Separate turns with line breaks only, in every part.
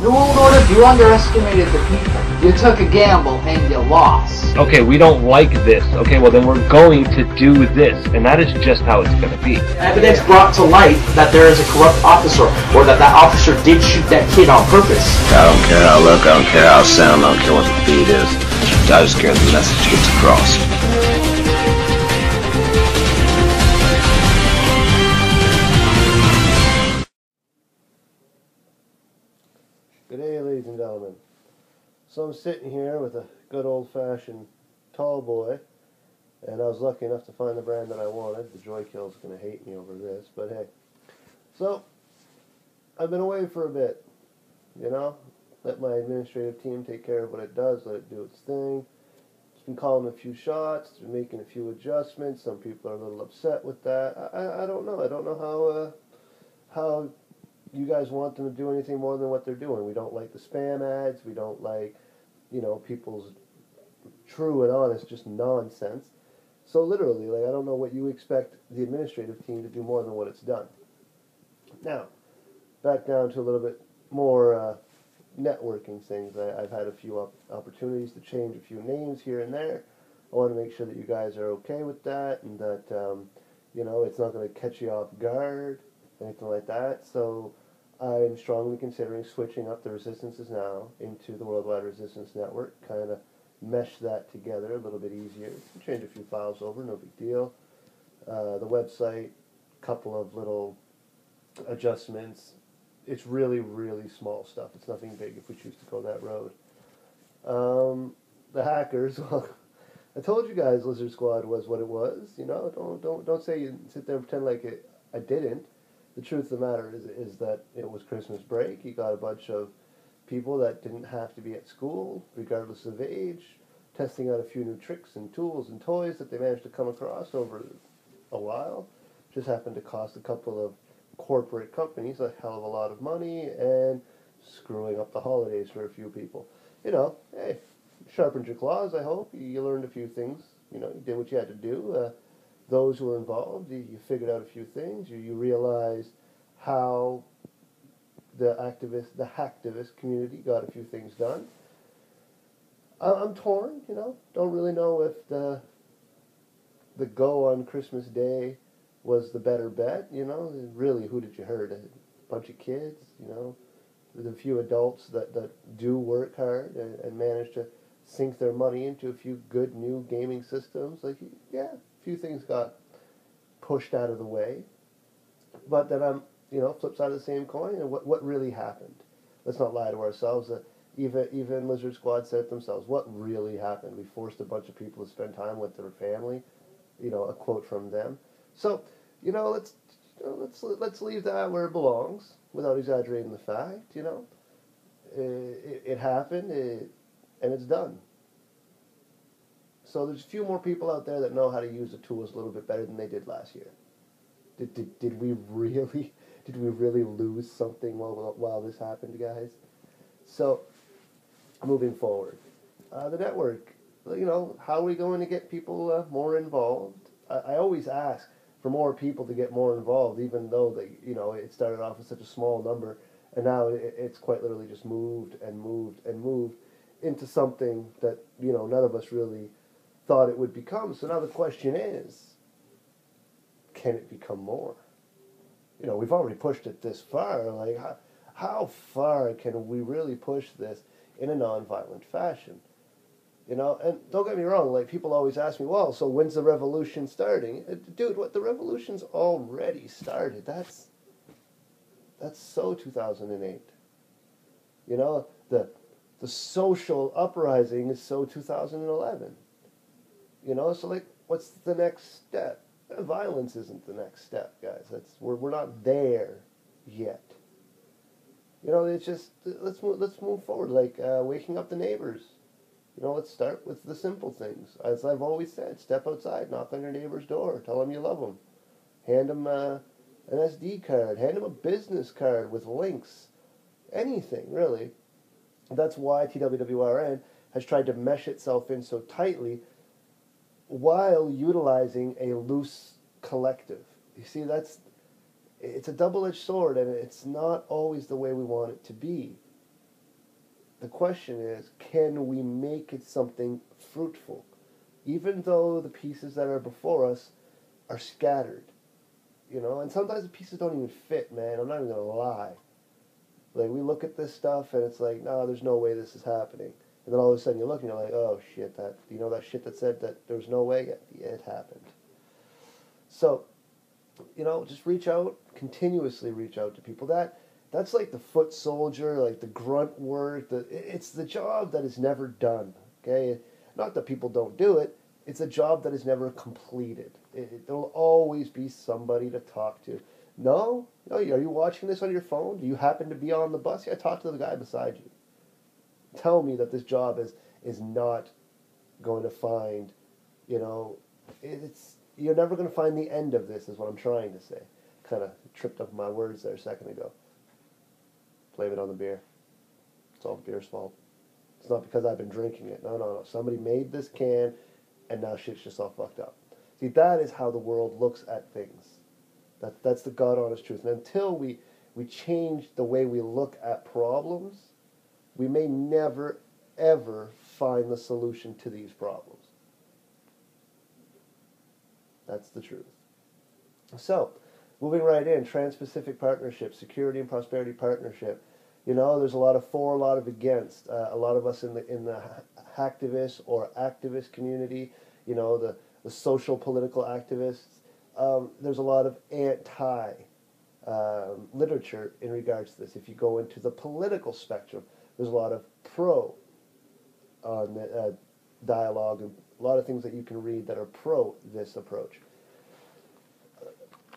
New World Order, you underestimated the people. You took a gamble and you lost.
Okay, we don't like this. Okay, well then we're going to do this. And that is just how it's going to be.
Evidence brought to light that there is a corrupt officer, or that that officer did shoot that kid on purpose.
I don't care how I look, I don't care how I sound, I don't care what the beat is. I just care the message gets across.
Good day, ladies and gentlemen. So I'm sitting here with a good old-fashioned tall boy, and I was lucky enough to find the brand that I wanted. The Joy-Kill's going to hate me over this, but hey. So, I've been away for a bit, you know? Let my administrative team take care of what it does, let it do its thing. It's been calling a few shots, it's been making a few adjustments. Some people are a little upset with that. I don't know. I don't know how you guys want them to do anything more than what they're doing. We don't like the spam ads. We don't like, you know, people's true and honest just nonsense. So literally, like, I don't know what you expect the administrative team to do more than what it's done. Now, back down to a little bit more networking things. I've had a few opportunities to change a few names here and there. I want to make sure that you guys are okay with that, and that, you know, it's not going to catch you off guard, anything like that. So I'm strongly considering switching up the Resistances Now into the Worldwide Resistance Network, kind of mesh that together a little bit easier. Change a few files over, no big deal. The website, couple of little adjustments. It's really, really small stuff. It's nothing big if we choose to go that road. The hackers, well, I told you guys Lizard Squad was what it was. You know, don't say you sit there and pretend like I didn't. The truth of the matter is that it was Christmas break. You got a bunch of people that didn't have to be at school, regardless of age, testing out a few new tricks and tools and toys that they managed to come across over a while. Just happened to cost a couple of corporate companies a hell of a lot of money and screwing up the holidays for a few people. You know, hey, sharpened your claws, I hope. You learned a few things. You know, you did what you had to do. Those who were involved, you figured out a few things. You realized how the hacktivist community got a few things done. I'm torn, you know. Don't really know if the go on Christmas Day was the better bet, you know. Really, who did you hurt? A bunch of kids, you know. There's a few adults that do work hard and manage to sink their money into a few good new gaming systems. Like, yeah, a few things got pushed out of the way. But then I'm, you know, flip side of the same coin, and what really happened? Let's not lie to ourselves. Even Lizard Squad said it themselves. What really happened? We forced a bunch of people to spend time with their family. You know, a quote from them. So, you know, let's leave that where it belongs, without exaggerating the fact. You know, it happened, and it's done. So there's a few more people out there that know how to use the tools a little bit better than they did last year. Did we really lose something while this happened, guys? So, moving forward, the network. You know, how are we going to get people more involved? I always ask for more people to get more involved, even though you know, it started off with such a small number, and now it's quite literally just moved and moved and moved into something that, you know, none of us really thought it would become. So now the question is, can it become more? You know, we've already pushed it this far. Like, how far can we really push this in a non-violent fashion? You know, and don't get me wrong, like, people always ask me, well, so when's the revolution starting? Dude, what, the revolution's already started. That's so 2008. You know, the social uprising is so 2011. You know, so, like, what's the next step? Violence isn't the next step, guys. We're not there yet. You know, it's just, let's move forward, like waking up the neighbors. You know, let's start with the simple things. As I've always said, step outside, knock on your neighbor's door, tell them you love them. Hand them an SD card, hand them a business card with links. Anything, really. That's why TWWRN has tried to mesh itself in so tightly while utilizing a loose collective. You see, it's a double-edged sword, and it's not always the way we want it to be. the question is, can we make it something fruitful? Even though the pieces that are before us are scattered, you know, and sometimes the pieces don't even fit, man. I'm not even going to lie. Like, we look at this stuff and it's like, no, there's no way this is happening. And then all of a sudden you look and you're like, oh shit, that, you know, that shit that said that there was no way, it happened. So, you know, just reach out, continuously reach out to people. That's like the foot soldier, like the grunt work. It's the job that is never done, okay? Not that people don't do it, it's a job that is never completed. There'll always be somebody to talk to. No, are you watching this on your phone? Do you happen to be on the bus? Yeah, talk to the guy beside you. Tell me that this job is not going to find, you know, you're never going to find the end of this, is what I'm trying to say. Kind of tripped up my words there a second ago. Blame it on the beer. It's all the beer's fault. It's not because I've been drinking it. No. Somebody made this can, and now shit's just all fucked up. See, that is how the world looks at things. That's the God honest truth. And until we change the way we look at problems, we may never, ever find the solution to these problems. That's the truth. So, moving right in, Trans-Pacific Partnership, Security and Prosperity Partnership. You know, there's a lot of for, a lot of against. A lot of us in the hacktivist or activist community, you know, the social political activists, there's a lot of anti literature in regards to this. If you go into the political spectrum, there's a lot of pro dialogue and a lot of things that you can read that are pro this approach.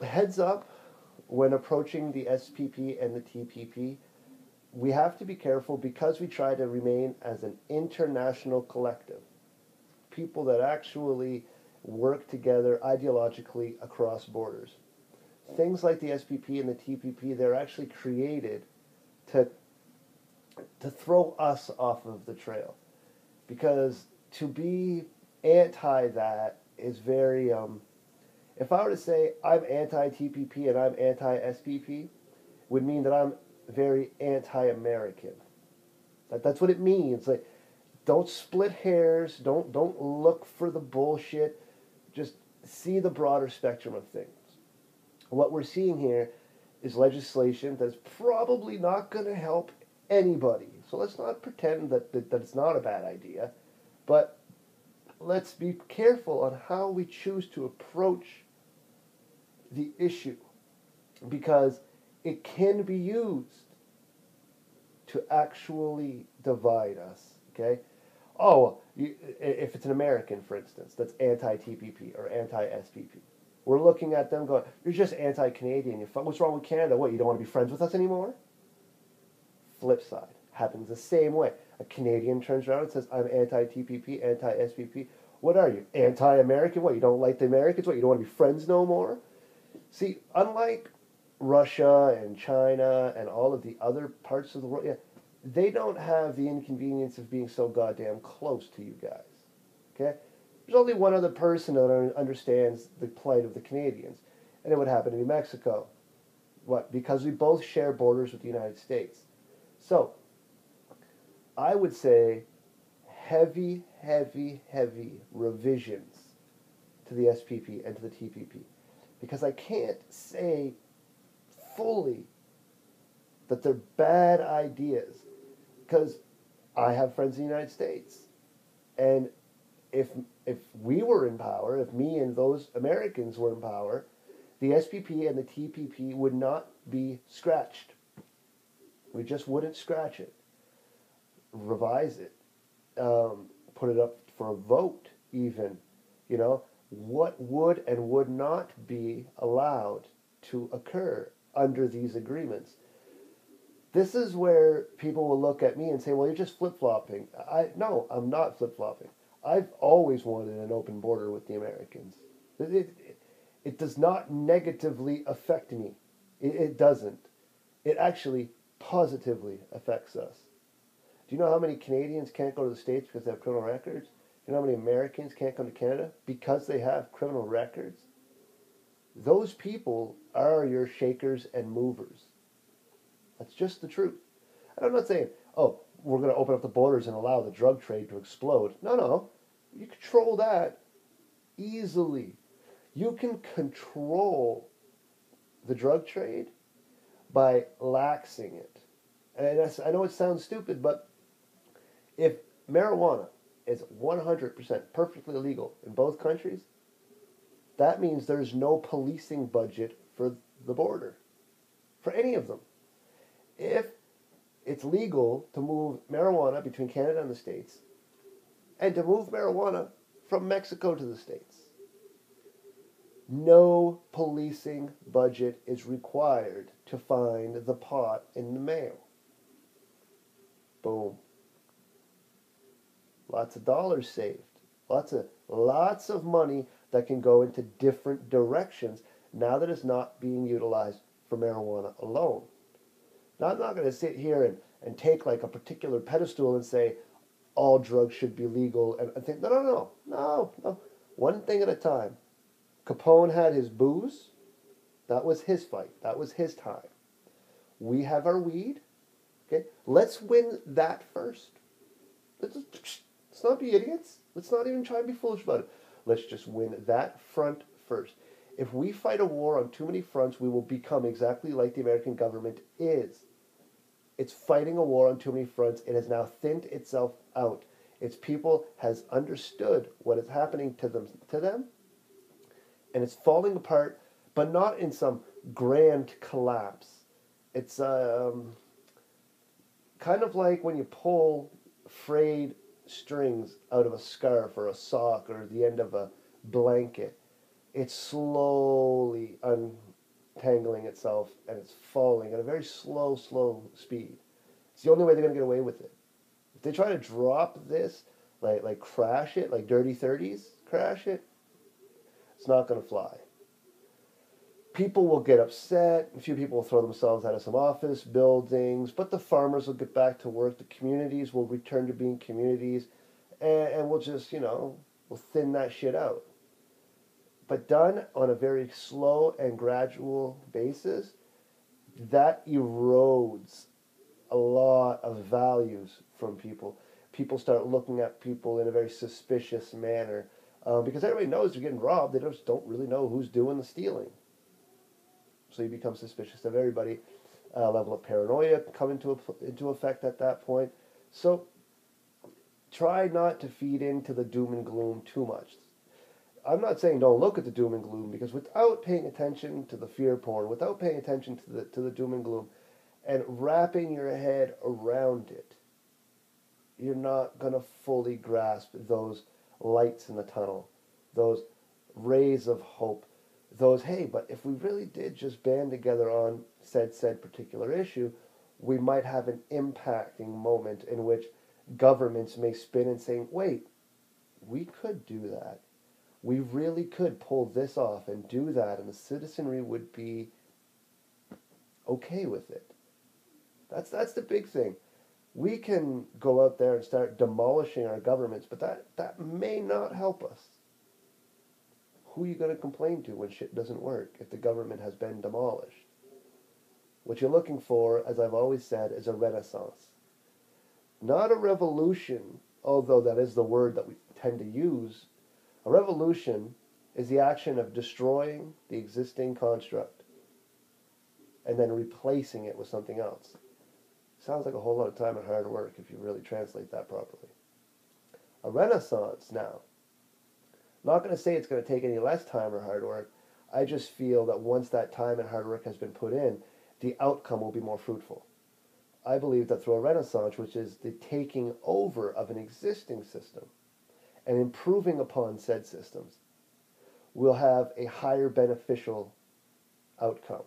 Heads up, when approaching the SPP and the TPP, we have to be careful because we try to remain as an international collective. People that actually work together ideologically across borders. Things like the SPP and the TPP, they're actually created to throw us off of the trail. Because to be anti that is very, if I were to say I'm anti-TPP and I'm anti-SPP, would mean that I'm very anti-American. That's what it means. Like, don't split hairs, don't look for the bullshit, just see the broader spectrum of things. What we're seeing here is legislation that's probably not going to help anybody. So let's not pretend that it's not a bad idea, but let's be careful on how we choose to approach the issue, because it can be used to actually divide us, okay? Oh, if it's an American, for instance, that's anti-TPP or anti-SPP, we're looking at them going, you're just anti-Canadian. What's wrong with Canada? What, you don't want to be friends with us anymore? Flip side. Happens the same way. A Canadian turns around and says, I'm anti-TPP, anti-SPP. What are you? Anti-American? What, you don't like the Americans? What, you don't want to be friends no more? See, unlike Russia and China and all of the other parts of the world, they don't have the inconvenience of being so goddamn close to you guys. Okay? There's only one other person that understands the plight of the Canadians, and it would happen to be Mexico. What? Because we both share borders with the United States. So, I would say heavy, heavy, heavy revisions to the SPP and to the TPP. Because I can't say fully that they're bad ideas, because I have friends in the United States, and if we were in power, if me and those Americans were in power, the SPP and the TPP would not be scratched. We just wouldn't scratch it, revise it, put it up for a vote even, you know, what would and would not be allowed to occur under these agreements. This is where people will look at me and say, well, you're just flip-flopping. No, I'm not flip-flopping. I've always wanted an open border with the Americans. It does not negatively affect me. It doesn't. It actually positively affects us. Do you know how many Canadians can't go to the States because they have criminal records? Do you know how many Americans can't come to Canada because they have criminal records? Those people are your shakers and movers. That's just the truth. And I'm not saying, oh, we're going to open up the borders and allow the drug trade to explode. No. You control that easily. You can control the drug trade by laxing it. And I know it sounds stupid, but if marijuana is 100% perfectly legal in both countries, that means there's no policing budget for the border, for any of them. If it's legal to move marijuana between Canada and the States, and to move marijuana from Mexico to the States, no policing budget is required to find the pot in the mail. Boom. Lots of dollars saved. Lots of money that can go into different directions now that it's not being utilized for marijuana alone. Now, I'm not going to sit here and take like a particular pedestal and say all drugs should be legal and think, no. One thing at a time. Capone had his booze. That was his fight. That was his time. We have our weed. Okay, let's win that first. Let's not be idiots. Let's not even try and be foolish about it. Let's just win that front first. If we fight a war on too many fronts, we will become exactly like the American government is. It's fighting a war on too many fronts. It has now thinned itself out. Its people has understood what is happening to them, and it's falling apart, but not in some grand collapse. It's kind of like when you pull frayed strings out of a scarf or a sock or the end of a blanket. It's slowly untangling itself, and it's falling at a very slow speed. It's the only way they're going to get away with it. If they try to drop this, like crash it, like Dirty 30s, crash it, it's not going to fly. People will get upset. A few people will throw themselves out of some office buildings, but the farmers will get back to work. The communities will return to being communities, and we'll just, we'll thin that shit out. But done on a very slow and gradual basis, that erodes a lot of values from people. People start looking at people in a very suspicious manner because everybody knows they're getting robbed. They just don't really know who's doing the stealing. So you become suspicious of everybody. Level of paranoia come into effect at that point. So try not to feed into the doom and gloom too much. I'm not saying don't look at the doom and gloom, because without paying attention to the fear porn, without paying attention to the doom and gloom, and wrapping your head around it, you're not going to fully grasp those lights in the tunnel, those rays of hope, those, hey, but if we really did just band together on said particular issue, we might have an impacting moment in which governments may spin and say, wait, we could do that. We really could pull this off and do that, and the citizenry would be okay with it. That's the big thing. We can go out there and start demolishing our governments, but that may not help us. Who are you going to complain to when shit doesn't work if the government has been demolished? What you're looking for, as I've always said, is a renaissance. Not a revolution, although that is the word that we tend to use. A revolution is the action of destroying the existing construct and then replacing it with something else. Sounds like a whole lot of time and hard work if you really translate that properly. A renaissance now. I'm not going to say it's going to take any less time or hard work. I just feel that once that time and hard work has been put in, the outcome will be more fruitful. I believe that through a renaissance, which is the taking over of an existing system and improving upon said systems, we'll have a higher beneficial outcome.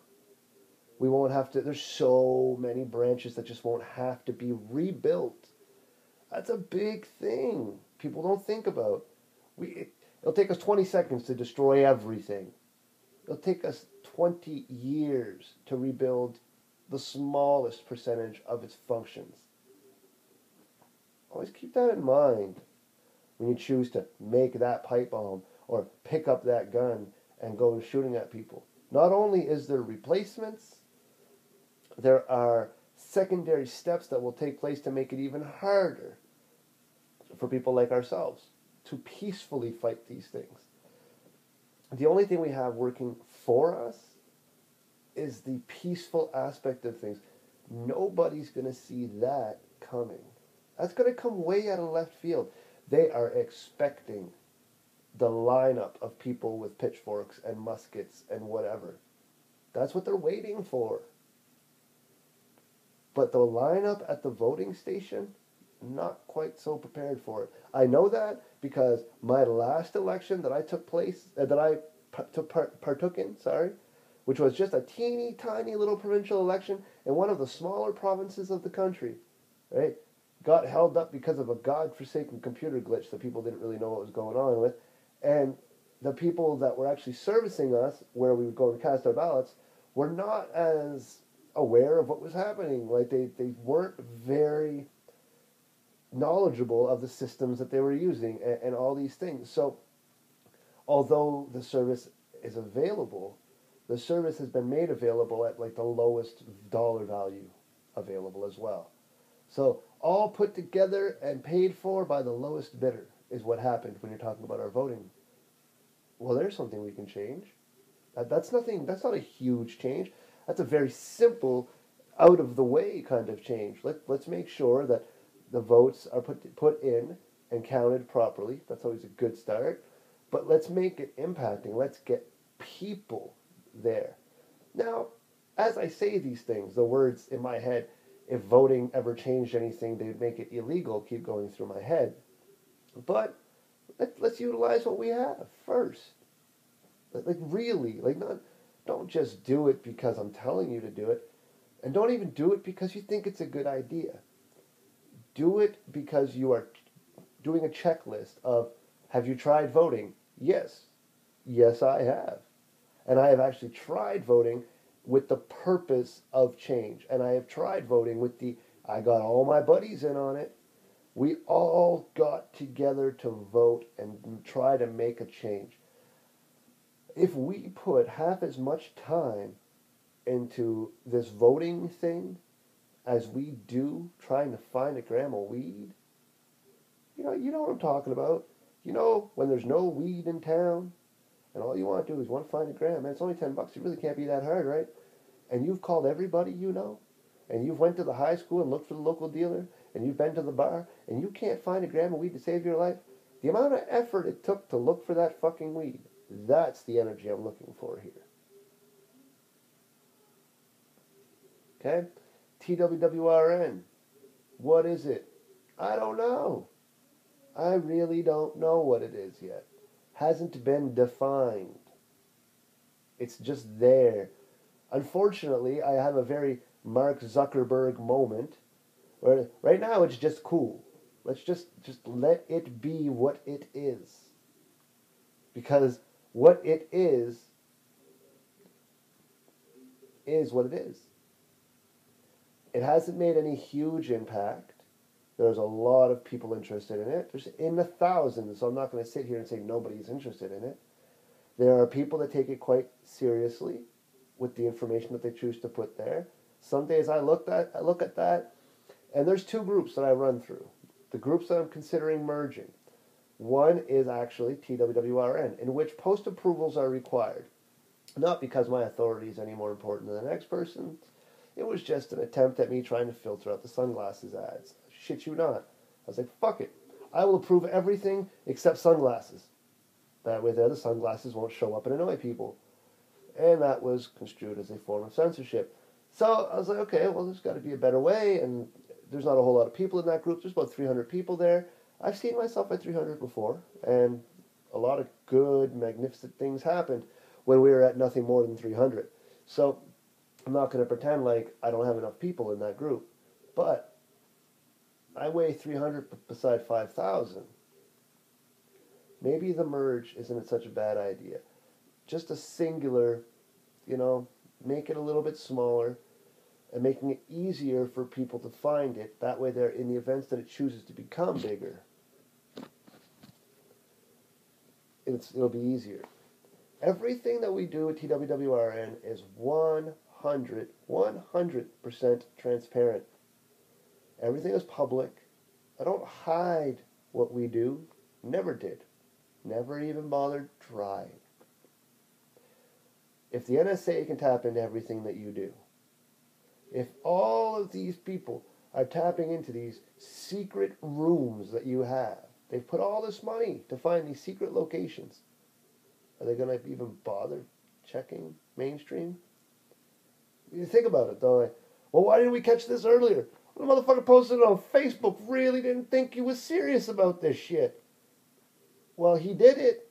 We won't have to, there's so many branches that just won't have to be rebuilt. That's a big thing people don't think about. It'll take us 20 seconds to destroy everything. It'll take us 20 years to rebuild the smallest percentage of its functions. Always keep that in mind when you choose to make that pipe bomb or pick up that gun and go shooting at people. Not only is there replacements, there are secondary steps that will take place to make it even harder for people like ourselves to peacefully fight these things. The only thing we have working for us is the peaceful aspect of things. Nobody's going to see that coming. That's going to come way out of left field. They are expecting the lineup of people with pitchforks and muskets and whatever. That's what they're waiting for. But the lineup at the voting station, not quite so prepared for it. I know that because my last election that I partook in, which was just a teeny tiny little provincial election in one of the smaller provinces of the country, right? Got held up because of a godforsaken computer glitch that people didn't really know what was going on with. And the people that were actually servicing us, where we would go and cast our ballots, were not as aware of what was happening. Like they weren't very knowledgeable of the systems that they were using and all these things. So although the service is available, the service has been made available at like the lowest dollar value available as well. So all put together and paid for by the lowest bidder is what happened when you're talking about our voting. Well, there's something we can change. That's nothing. That's not a huge change. That's a very simple, out of the way kind of change. Let's make sure that the votes are put in and counted properly. That's always a good start. But let's make it impacting. Let's get people there. Now, as I say these things, the words in my head, if voting ever changed anything, they'd make it illegal, keep going through my head. But let's utilize what we have first. Like really, don't just do it because I'm telling you to do it, and don't even do it because you think it's a good idea. Do it because you are doing a checklist of, have you tried voting? Yes. Yes, I have. And I have actually tried voting with the purpose of change. And I have tried voting with I got all my buddies in on it. We all got together to vote and try to make a change. If we put half as much time into this voting thing as we do trying to find a gram of weed, you know what I'm talking about. You know, when there's no weed in town, and all you want to do is want to find a gram, man, it's only $10. It really can't be that hard, right? And you've called everybody you know, and you've went to the high school and looked for the local dealer, and you've been to the bar, and you can't find a gram of weed to save your life. The amount of effort it took to look for that fucking weed, that's the energy I'm looking for here. Okay? TWWRN. What is it? I don't know. I really don't know what it is yet. Hasn't been defined. It's just there. Unfortunately, I have a very Mark Zuckerberg moment where right now it's just cool. Let's just let it be what it is. Because what it is what it is. It hasn't made any huge impact. There's a lot of people interested in it. There's in the thousands, so I'm not going to sit here and say nobody's interested in it. There are people that take it quite seriously with the information that they choose to put there. Some days I look at that, and there's two groups that I run through. The groups that I'm considering merging. One is actually TWWRN, in which post-approvals are required. Not because my authority is any more important than the next person's. It was just an attempt at me trying to filter out the sunglasses ads. Shit you not. I was like, fuck it. I will approve everything except sunglasses. That way there the sunglasses won't show up and annoy people. And that was construed as a form of censorship. So I was like, okay, well, there's got to be a better way, and there's not a whole lot of people in that group. There's about 300 people there. I've seen myself at 300 before, and a lot of good, magnificent things happened when we were at nothing more than 300. So I'm not going to pretend like I don't have enough people in that group. But I weigh 300 beside 5,000. Maybe the merge isn't such a bad idea. Just a singular, make it a little bit smaller and making it easier for people to find it. That way they're in the events that it chooses to become bigger. It'll be easier. Everything that we do at TWWRN is 100% transparent. Everything is public. I don't hide what we do. Never did. Never even bothered trying. If the NSA can tap into everything that you do, if all of these people are tapping into these secret rooms that you have, they've put all this money to find these secret locations, are they going to even bother checking mainstream? You think about it, though. Well, why didn't we catch this earlier? The motherfucker posted it on Facebook. Really didn't think he was serious about this shit. Well, he did it.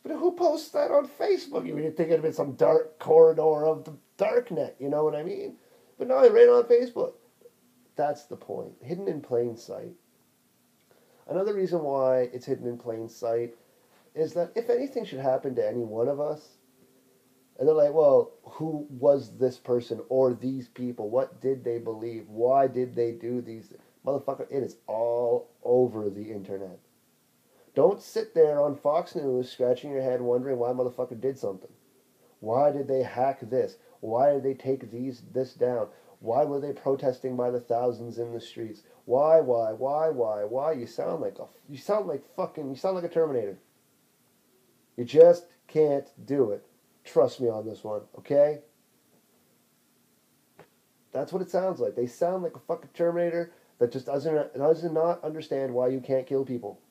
But who posts that on Facebook? You would think it'd been some dark corridor of the darknet, you know what I mean? But no, he ran on Facebook. That's the point. Hidden in plain sight. Another reason why it's hidden in plain sight is that if anything should happen to any one of us, and they're like, well, who was this person or these people? What did they believe? Why did they do these? Motherfucker, it is all over the internet. Don't sit there on Fox News scratching your head wondering why motherfucker did something. Why did they hack this? Why did they take this down? Why were they protesting by the thousands in the streets? Why? You sound like a Terminator. You just can't do it. Trust me on this one, okay? That's what it sounds like. They sound like a fucking Terminator that just does not understand why you can't kill people.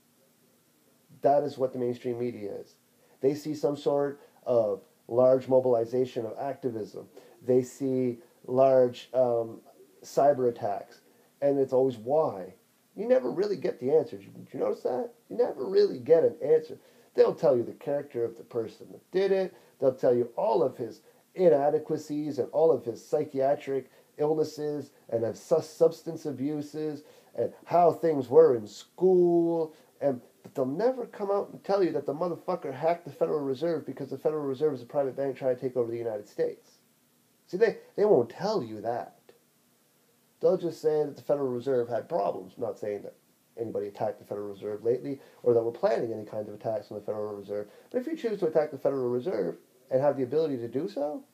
That is what the mainstream media is. They see some sort of large mobilization of activism. They see large cyber attacks. And it's always why. You never really get the answer. Did you notice that? You never really get an answer. They'll tell you the character of the person that did it. They'll tell you all of his inadequacies and all of his psychiatric illnesses and of substance abuses and how things were in school. But they'll never come out and tell you that the motherfucker hacked the Federal Reserve because the Federal Reserve is a private bank trying to take over the United States. See, they won't tell you that. They'll just say that the Federal Reserve had problems. I'm not saying that anybody attacked the Federal Reserve lately or that we're planning any kind of attacks on the Federal Reserve. But if you choose to attack the Federal Reserve and have the ability to do so,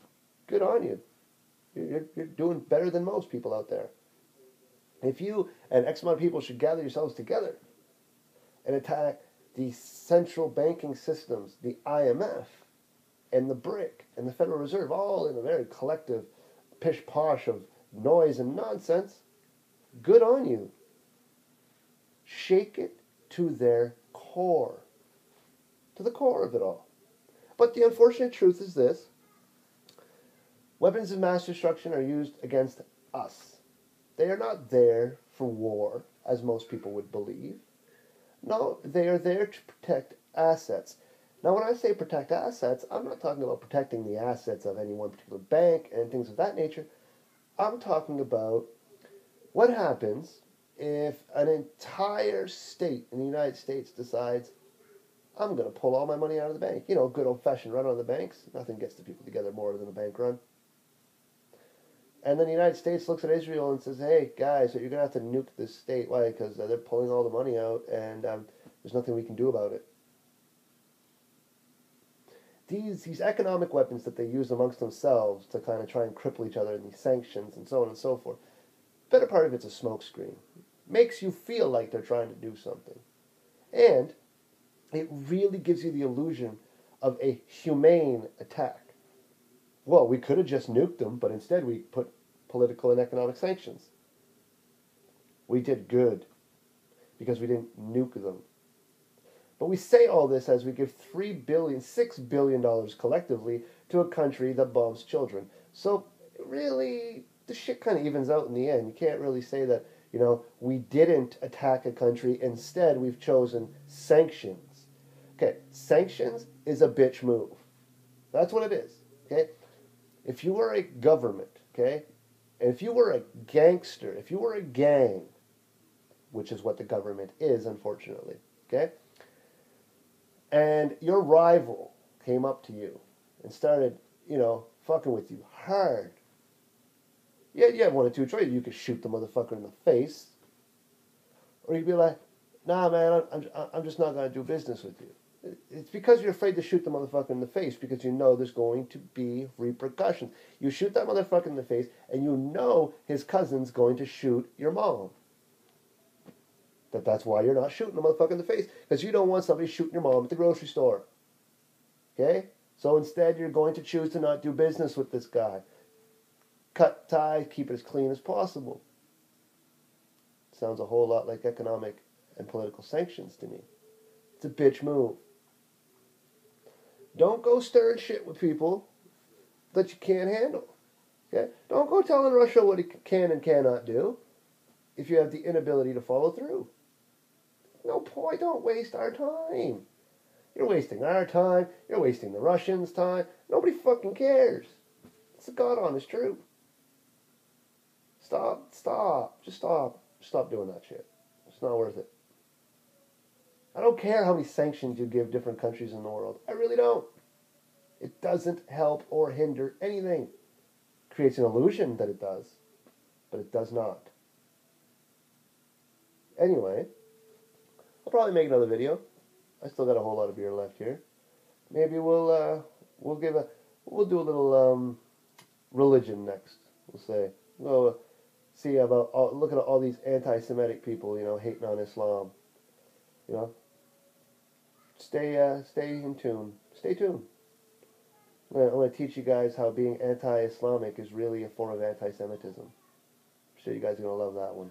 good on you. You're doing better than most people out there. If you and X amount of people should gather yourselves together and attack the central banking systems, the IMF and the BRIC and the Federal Reserve, all in a very collective pish-posh of noise and nonsense, good on you. Shake it to their core, to the core of it all. But the unfortunate truth is this: weapons of mass destruction are used against us. They are not there for war, as most people would believe. No, they are there to protect assets. Now, when I say protect assets, I'm not talking about protecting the assets of any one particular bank and things of that nature. I'm talking about what happens if an entire state in the United States decides, I'm going to pull all my money out of the bank. You know, good old-fashioned run on the banks. Nothing gets the people together more than a bank run. And then the United States looks at Israel and says, hey, guys, you're going to have to nuke this state. Why? Because they're pulling all the money out, and there's nothing we can do about it. These economic weapons that they use amongst themselves to kind of try and cripple each other, and these sanctions and so on and so forth, better part of it's a smokescreen. Makes you feel like they're trying to do something. And it really gives you the illusion of a humane attack. Well, we could have just nuked them, but instead we put political and economic sanctions. We did good because we didn't nuke them. But we say all this as we give $6 billion collectively to a country that bombs children. So really, the shit kind of evens out in the end. You can't really say that, you know, we didn't attack a country. Instead, we've chosen sanctions. Okay, sanctions is a bitch move. That's what it is. Okay? If you were a government, okay, and if you were a gangster, if you were a gang, which is what the government is, unfortunately, okay, and your rival came up to you and started, you know, fucking with you hard, yeah, you have one or two choices. You could shoot the motherfucker in the face, or you'd be like, nah, man, I'm just not going to do business with you. It's because you're afraid to shoot the motherfucker in the face because you know there's going to be repercussions. You shoot that motherfucker in the face and you know his cousin's going to shoot your mom. That's why you're not shooting the motherfucker in the face, because you don't want somebody shooting your mom at the grocery store. Okay? So instead you're going to choose to not do business with this guy. Cut ties, keep it as clean as possible. Sounds a whole lot like economic and political sanctions to me. It's a bitch move. Don't go stirring shit with people that you can't handle. Okay? Don't go telling Russia what it can and cannot do if you have the inability to follow through. No point. Don't waste our time. You're wasting our time. You're wasting the Russians' time. Nobody fucking cares. It's the God honest truth. Stop. Just stop. Stop doing that shit. It's not worth it. I don't care how many sanctions you give different countries in the world. I really don't. It doesn't help or hinder anything. It creates an illusion that it does, but it does not. Anyway, I'll probably make another video. I still got a whole lot of beer left here. Maybe we'll do a little religion next. We'll see about looking at all these anti-Semitic people, hating on Islam. Stay in tune. Stay tuned. I'm going to teach you guys how being anti-Islamic is really a form of anti-Semitism. I'm sure you guys are going to love that one.